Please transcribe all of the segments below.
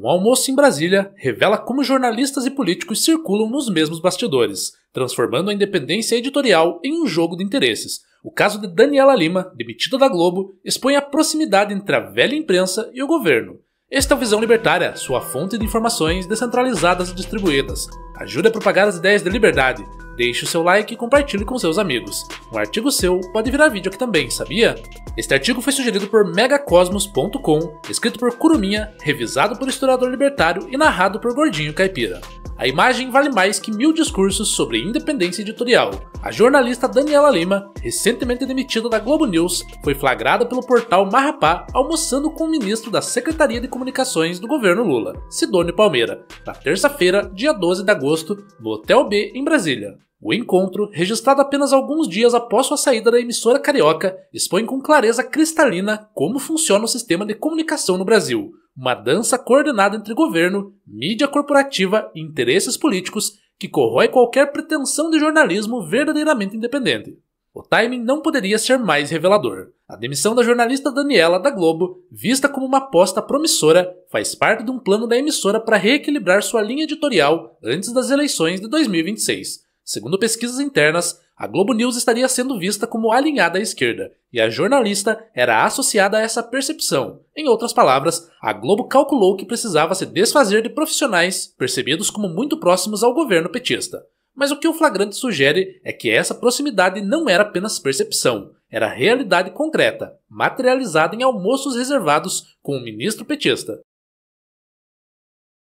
Um almoço em Brasília revela como jornalistas e políticos circulam nos mesmos bastidores, transformando a independência editorial em um jogo de interesses. O caso de Daniela Lima, demitida da Globo, expõe a proximidade entre a velha imprensa e o governo. Esta é o Visão Libertária, sua fonte de informações descentralizadas e distribuídas. Ajude a propagar as ideias de liberdade. Deixe o seu like e compartilhe com seus amigos. Um artigo seu pode virar vídeo aqui também, sabia? Este artigo foi sugerido por megacosmos.com, escrito por Curuminha, revisado por historiador libertário e narrado por Gordinho Caipira. A imagem vale mais que 1000 discursos sobre independência editorial. A jornalista Daniela Lima, recentemente demitida da Globo News, foi flagrada pelo portal Marrapá almoçando com o ministro da Secretaria de Comunicações do governo Lula, Sidônio Palmeira, na terça-feira, dia 12 de agosto, no Hotel B, em Brasília. O encontro, registrado apenas alguns dias após sua saída da emissora carioca, expõe com clareza cristalina como funciona o sistema de comunicação no Brasil. Uma dança coordenada entre governo, mídia corporativa e interesses políticos que corrói qualquer pretensão de jornalismo verdadeiramente independente. O timing não poderia ser mais revelador. A demissão da jornalista Daniela da Globo, vista como uma aposta promissora, faz parte de um plano da emissora para reequilibrar sua linha editorial antes das eleições de 2026. Segundo pesquisas internas, a Globo News estaria sendo vista como alinhada à esquerda, e a jornalista era associada a essa percepção. Em outras palavras, a Globo calculou que precisava se desfazer de profissionais percebidos como muito próximos ao governo petista. Mas o que o flagrante sugere é que essa proximidade não era apenas percepção, era realidade concreta, materializada em almoços reservados com o ministro petista.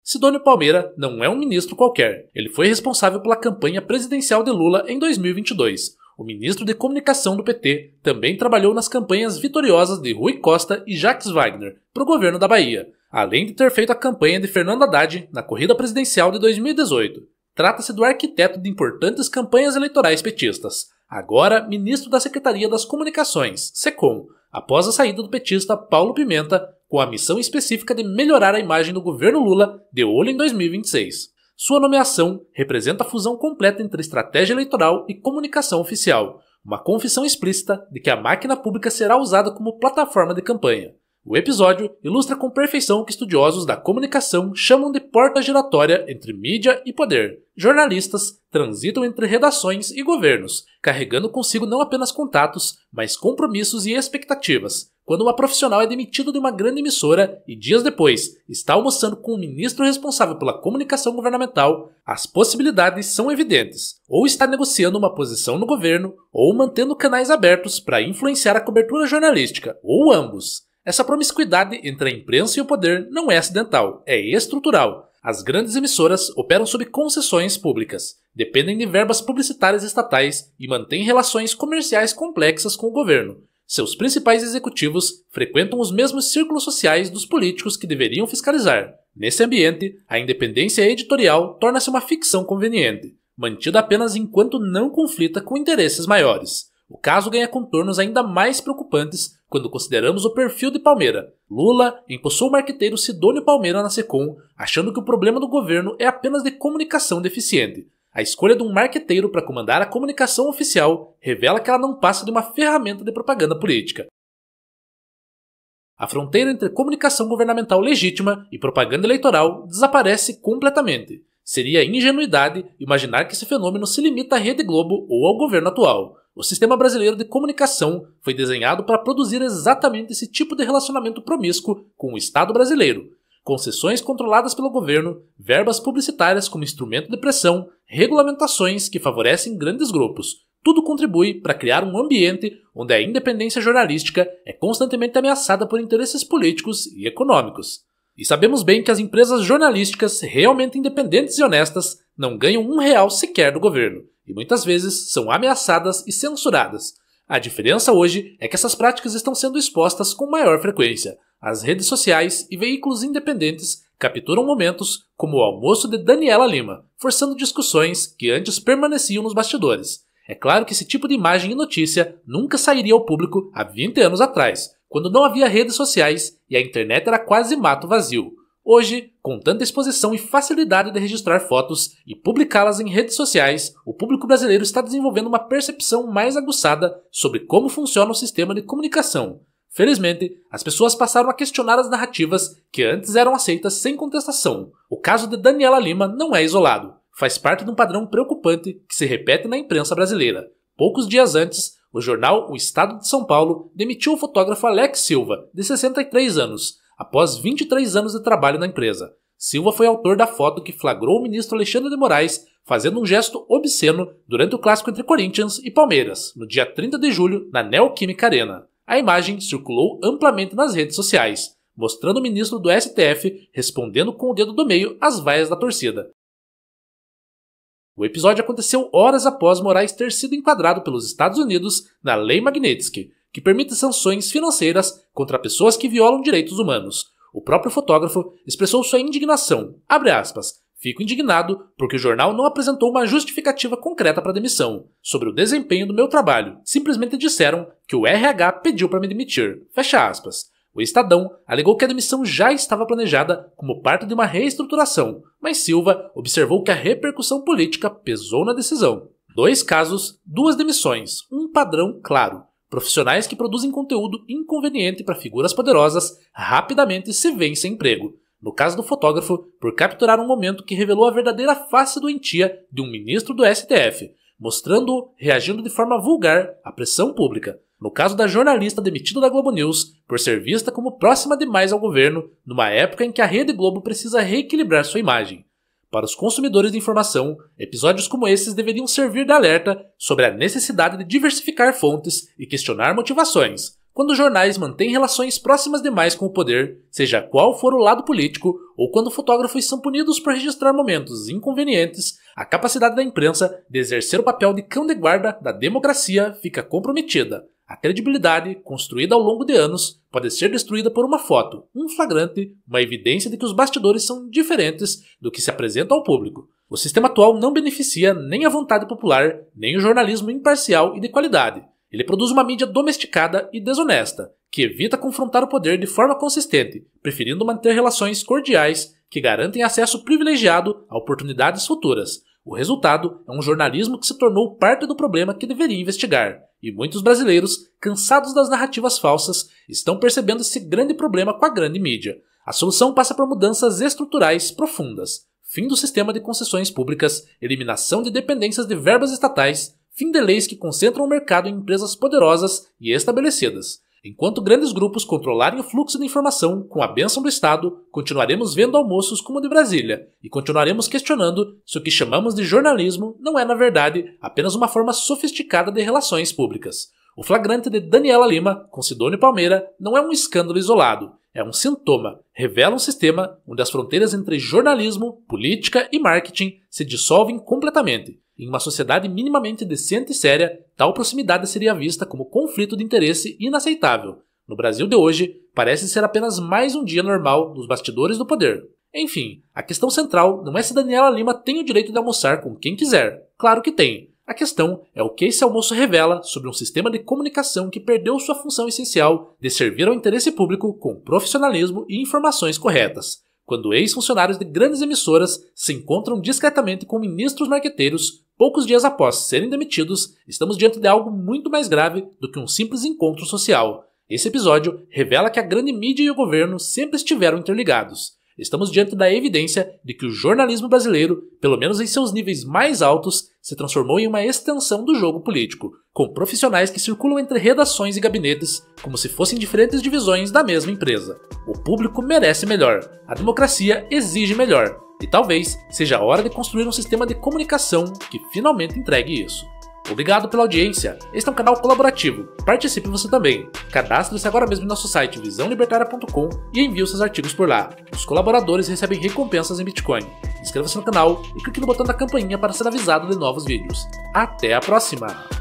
Sidônio Palmeira não é um ministro qualquer. Ele foi responsável pela campanha presidencial de Lula em 2022. O ministro de Comunicação do PT também trabalhou nas campanhas vitoriosas de Rui Costa e Jacques Wagner para o governo da Bahia, além de ter feito a campanha de Fernando Haddad na corrida presidencial de 2018. Trata-se do arquiteto de importantes campanhas eleitorais petistas, agora ministro da Secretaria das Comunicações, SECOM, após a saída do petista Paulo Pimenta, com a missão específica de melhorar a imagem do governo Lula de olho em 2026. Sua nomeação representa a fusão completa entre estratégia eleitoral e comunicação oficial, uma confissão explícita de que a máquina pública será usada como plataforma de campanha. O episódio ilustra com perfeição o que estudiosos da comunicação chamam de porta giratória entre mídia e poder. Jornalistas transitam entre redações e governos, carregando consigo não apenas contatos, mas compromissos e expectativas. Quando uma profissional é demitido de uma grande emissora e dias depois está almoçando com o ministro responsável pela comunicação governamental, as possibilidades são evidentes. Ou está negociando uma posição no governo, ou mantendo canais abertos para influenciar a cobertura jornalística, ou ambos. Essa promiscuidade entre a imprensa e o poder não é acidental, é estrutural. As grandes emissoras operam sob concessões públicas, dependem de verbas publicitárias estatais e mantêm relações comerciais complexas com o governo. Seus principais executivos frequentam os mesmos círculos sociais dos políticos que deveriam fiscalizar. Nesse ambiente, a independência editorial torna-se uma ficção conveniente, mantida apenas enquanto não conflita com interesses maiores. O caso ganha contornos ainda mais preocupantes quando consideramos o perfil de Palmeira. Lula empossou o marqueteiro Sidônio Palmeira na SECOM, achando que o problema do governo é apenas de comunicação deficiente. A escolha de um marqueteiro para comandar a comunicação oficial revela que ela não passa de uma ferramenta de propaganda política. A fronteira entre comunicação governamental legítima e propaganda eleitoral desaparece completamente. Seria ingenuidade imaginar que esse fenômeno se limita à Rede Globo ou ao governo atual. O sistema brasileiro de comunicação foi desenhado para produzir exatamente esse tipo de relacionamento promíscuo com o Estado brasileiro. Concessões controladas pelo governo, verbas publicitárias como instrumento de pressão, regulamentações que favorecem grandes grupos. Tudo contribui para criar um ambiente onde a independência jornalística é constantemente ameaçada por interesses políticos e econômicos. E sabemos bem que as empresas jornalísticas realmente independentes e honestas não ganham R$1 sequer do governo, e muitas vezes são ameaçadas e censuradas. A diferença hoje é que essas práticas estão sendo expostas com maior frequência. As redes sociais e veículos independentes capturam momentos como o almoço de Daniela Lima, forçando discussões que antes permaneciam nos bastidores. É claro que esse tipo de imagem e notícia nunca sairia ao público há 20 anos atrás, quando não havia redes sociais e a internet era quase mato vazio. Hoje, com tanta exposição e facilidade de registrar fotos e publicá-las em redes sociais, o público brasileiro está desenvolvendo uma percepção mais aguçada sobre como funciona o sistema de comunicação. Felizmente, as pessoas passaram a questionar as narrativas que antes eram aceitas sem contestação. O caso de Daniela Lima não é isolado. Faz parte de um padrão preocupante que se repete na imprensa brasileira. Poucos dias antes, o jornal O Estado de São Paulo demitiu o fotógrafo Alex Silva, de 63 anos, após 23 anos de trabalho na empresa. Silva foi autor da foto que flagrou o ministro Alexandre de Moraes fazendo um gesto obsceno durante o clássico entre Corinthians e Palmeiras, no dia 30 de julho, na Neoquímica Arena. A imagem circulou amplamente nas redes sociais, mostrando o ministro do STF respondendo com o dedo do meio às vaias da torcida. O episódio aconteceu horas após Moraes ter sido enquadrado pelos Estados Unidos na Lei Magnitsky, que permite sanções financeiras contra pessoas que violam direitos humanos. O próprio fotógrafo expressou sua indignação, abre aspas, "Fico indignado porque o jornal não apresentou uma justificativa concreta para a demissão. Sobre o desempenho do meu trabalho, simplesmente disseram que o RH pediu para me demitir." Fecha aspas. O Estadão alegou que a demissão já estava planejada como parte de uma reestruturação, mas Silva observou que a repercussão política pesou na decisão. 2 casos, 2 demissões, um padrão claro. Profissionais que produzem conteúdo inconveniente para figuras poderosas rapidamente se veem sem emprego. No caso do fotógrafo, por capturar um momento que revelou a verdadeira face doentia de um ministro do STF, mostrando-o reagindo de forma vulgar à pressão pública. No caso da jornalista demitida da Globo News, por ser vista como próxima demais ao governo, numa época em que a Rede Globo precisa reequilibrar sua imagem. Para os consumidores de informação, episódios como esses deveriam servir de alerta sobre a necessidade de diversificar fontes e questionar motivações. Quando jornais mantêm relações próximas demais com o poder, seja qual for o lado político, ou quando fotógrafos são punidos por registrar momentos inconvenientes, a capacidade da imprensa de exercer o papel de cão de guarda da democracia fica comprometida. A credibilidade, construída ao longo de anos, pode ser destruída por uma foto, um flagrante, uma evidência de que os bastidores são diferentes do que se apresenta ao público. O sistema atual não beneficia nem a vontade popular, nem o jornalismo imparcial e de qualidade. Ele produz uma mídia domesticada e desonesta, que evita confrontar o poder de forma consistente, preferindo manter relações cordiais que garantem acesso privilegiado a oportunidades futuras. O resultado é um jornalismo que se tornou parte do problema que deveria investigar. E muitos brasileiros, cansados das narrativas falsas, estão percebendo esse grande problema com a grande mídia. A solução passa por mudanças estruturais profundas. Fim do sistema de concessões públicas, eliminação de dependências de verbas estatais, fim de leis que concentram o mercado em empresas poderosas e estabelecidas. Enquanto grandes grupos controlarem o fluxo de informação com a bênção do Estado, continuaremos vendo almoços como o de Brasília e continuaremos questionando se o que chamamos de jornalismo não é, na verdade, apenas uma forma sofisticada de relações públicas. O flagrante de Daniela Lima com Sidônio Palmeira não é um escândalo isolado, é um sintoma, revela um sistema onde as fronteiras entre jornalismo, política e marketing se dissolvem completamente. Em uma sociedade minimamente decente e séria, tal proximidade seria vista como conflito de interesse inaceitável. No Brasil de hoje, parece ser apenas mais um dia normal nos bastidores do poder. Enfim, a questão central não é se Daniela Lima tem o direito de almoçar com quem quiser. Claro que tem. A questão é o que esse almoço revela sobre um sistema de comunicação que perdeu sua função essencial de servir ao interesse público com profissionalismo e informações corretas. Quando ex-funcionários de grandes emissoras se encontram discretamente com ministros marqueteiros, poucos dias após serem demitidos, estamos diante de algo muito mais grave do que um simples encontro social. Esse episódio revela que a grande mídia e o governo sempre estiveram interligados. Estamos diante da evidência de que o jornalismo brasileiro, pelo menos em seus níveis mais altos, se transformou em uma extensão do jogo político, com profissionais que circulam entre redações e gabinetes como se fossem diferentes divisões da mesma empresa. O público merece melhor, a democracia exige melhor, e talvez seja a hora de construir um sistema de comunicação que finalmente entregue isso. Obrigado pela audiência, este é um canal colaborativo, participe você também. Cadastre-se agora mesmo em nosso site visãolibertaria.com e envie os seus artigos por lá. Os colaboradores recebem recompensas em Bitcoin. Inscreva-se no canal e clique no botão da campainha para ser avisado de novos vídeos. Até a próxima!